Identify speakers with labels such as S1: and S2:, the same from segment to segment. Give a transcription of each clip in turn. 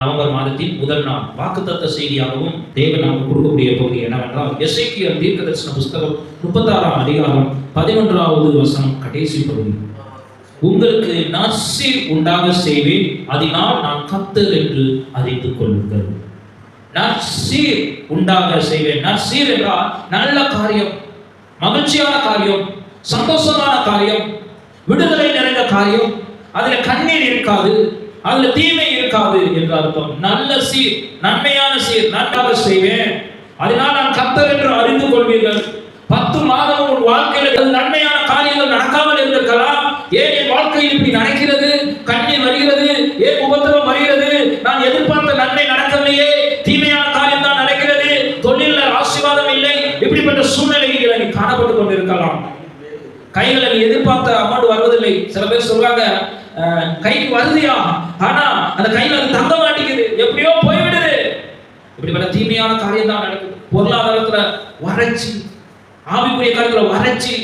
S1: November மாதத்தின் முதல் நாள் வாக்குத்தத்த செய்தியாகவும் தேவன் நமக்கு கொடுக்கக்கூடிய பகுதி என்னவென்றால் எசேக்கியேல் தீர்க்கதரிசன புஸ்தகம் 36ஆம் அதிகாரம் 11வது வசனம் கடைசி பகுதி. உங்களுக்கு நற்சீர் உண்டாக செய்வேன், அதனால் நான் கர்த்தர் என்று அறிந்து கொள்ளுங்கள். நற்சீர் உண்டாக செய்வேன். நற்சீர் என்றால் நல்ல காரியம், மகிழ்ச்சியான காரியம், சந்தோஷமான காரியம், விடுதலை நிறைந்த காரியம். அதுல கண்ணீர் இருக்காது, அதுல தீமை இருக்காது என்று அர்த்தம். நல்ல சீர், நன்மையான சீர் நன்றாக செய்வேன், அதனால் நான் கர்த்தர் என்று அறிந்து கொள்வீர்கள். 10 மாதம் உன் வாழ்க்கையில் நன்மையான காரியங்கள் நடக்காமல் இருந்திருக்கலாம். ஏன் என் வாழ்க்கையில் இப்படி நடக்கிறது, கண்ணீர் வருகிறது, ஏன் உபத்திரவம் வருகிறது, நான் எதிர்பார்த்த நன்மை நடக்கவில்லையே, தீமையான காரியம் தான் நடக்கிறது, தொழிலில் ஆசீர்வாதம் இல்லை, இப்படிப்பட்ட சூழ்நிலைகளை நீ காணப்பட்டு கொண்டிருக்கலாம். கைகளை நீ எதிர்பார்த்த அமௌண்ட் வருவதில்லை. சில பேர் சொல்றாங்க, கைக்கு வருதியா, ஆனா அந்த கையில அது தங்க மாட்டேங்குது, எப்படியோ போய்விடுது. இப்படிப்பட்ட தீமையான காரியம் தான் நடக்குது. பொருளாதாரத்துல வறட்சி, ஆவிக்குரிய காரியத்துல வறட்சி,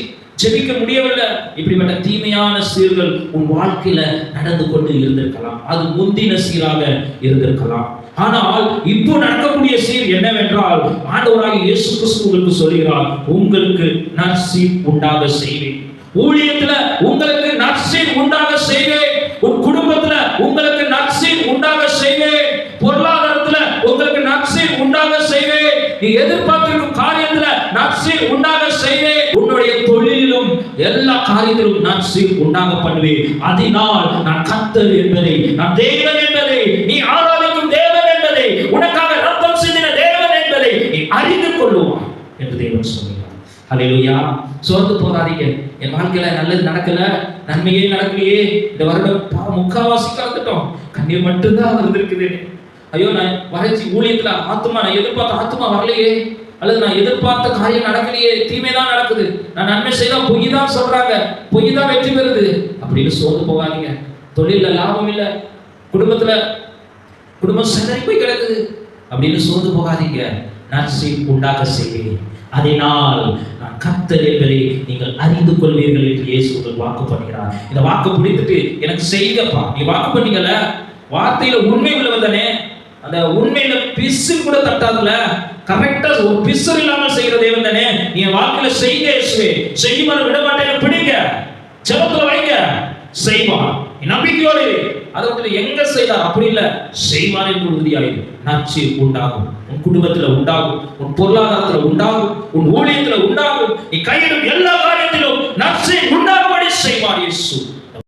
S1: ஜெபிக்க முடியவில்லை. இப்படிப்பட்ட தீமையான சீர்கள் உன் வாழ்க்கையில நடந்து கொண்டு இருந்திருக்கலாம். அது முந்தின சீராக இருந்திருக்கலாம். ஆனால் இப்போ நடக்கக்கூடிய சீர் என்னவென்றால், ஆண்டவராகிய இயேசு கிறிஸ்து உங்களுக்கு சொல்கிறார், உங்களுக்கு நற்சீர் உண்டாக செய்வேன். ஊழியத்துல உங்களுக்கு நற்சீர் உண்டாக செய்வேன். உன் குடும்பத்துல உங்களுக்கு நற்சீர் உண்டாக செய்வேன். பொருளாதாரத்துல உங்களுக்கு நற்சீர் உண்டாக செய்வேன். நீ எதிர்பார்த்திருக்கும் காரியத்துல நற்சீர் உண்டாக செய்வேன். உன்னுடைய தொழிலிலும் எல்லா காரியத்திலும் நற்சீர் உண்டாக பண்ணுவேன். அதனால் நான் கர்த்தர் என்பதை, நான் தேவன் என்பதை, நீ ஆராதிக்கும் தேவன் என்பதை, உனக்காக ரத்தம் சிந்தின தேவன் என்பதை நீ அறிந்து கொள்ளுவாய் என்று தேவன் சொல்கிறார். ஹல்லேலூயா. சோர்ந்து போகாதீங்க. என் வாழ்க்கையில நல்லது நடக்கல, நன்மையே நடக்கலையே, இந்த வருடம் முக்காவாசி கலந்துட்டோம், கண்ணீர் மட்டும்தான் வந்திருக்குது. ஐயோ, நான் வறட்சி, ஊழியத்துல ஆத்துமா, நான் எதிர்பார்த்த ஆத்துமா வரலையே, அல்லது நான் எதிர்பார்த்த காரியம் நடக்கலையே, தீமை தான் நடக்குது, நான் நன்மை செய்தா பொய் தான் சொல்றாங்க, பொய் தான் வெற்றி பெறுது அப்படின்னு சோர்ந்து போகாதீங்க. தொழில லாபம் இல்லை, குடும்பம் சிதறி போய் கிடக்குது அப்படின்னு சோர்ந்து போகாதீங்க. நற்சீர் உண்டாக செய்வேன், அதனால் நான் கர்த்தர் என்பதை நீங்கள் அறிந்து கொள்வீர்கள் என்று இயேசு உங்களுக்கு வாக்கு பண்ணுகிறார். இந்த வாக்கு பிடித்துட்டு எனக்கு செய்யப்பா, நீ வாக்கு பண்ணீங்கல்ல, வார்த்தையில உண்மை உள்ளவதானே, அந்த உண்மையில பிசு கூட தட்டாதுல, கரெக்டா ஒரு பிசு இல்லாமல் செய்கிற தேவன் தானே, நீ வாழ்க்கையில செய்ய இயேசுவே, செய்யுமாறு விட மாட்டேன்னு பிடிங்க, ஜெபத்துல வைங்க, செய்வான். நம்பிக்கையோடு அதை வந்து எங்க செய்தார் அப்படி இல்ல, செய்வான் என்று உறுதியாயிரு. நற்சீர் உண்டாகும், உன் குடும்பத்துல உண்டாகும், உன் பொருளாதாரத்துல உண்டாகும், உன் ஊழியத்துல உண்டாகும், நீ கையிடும் எல்லா காரியத்திலும் நற்சீர் உண்டாகும்படி செய்வார் இயேசு.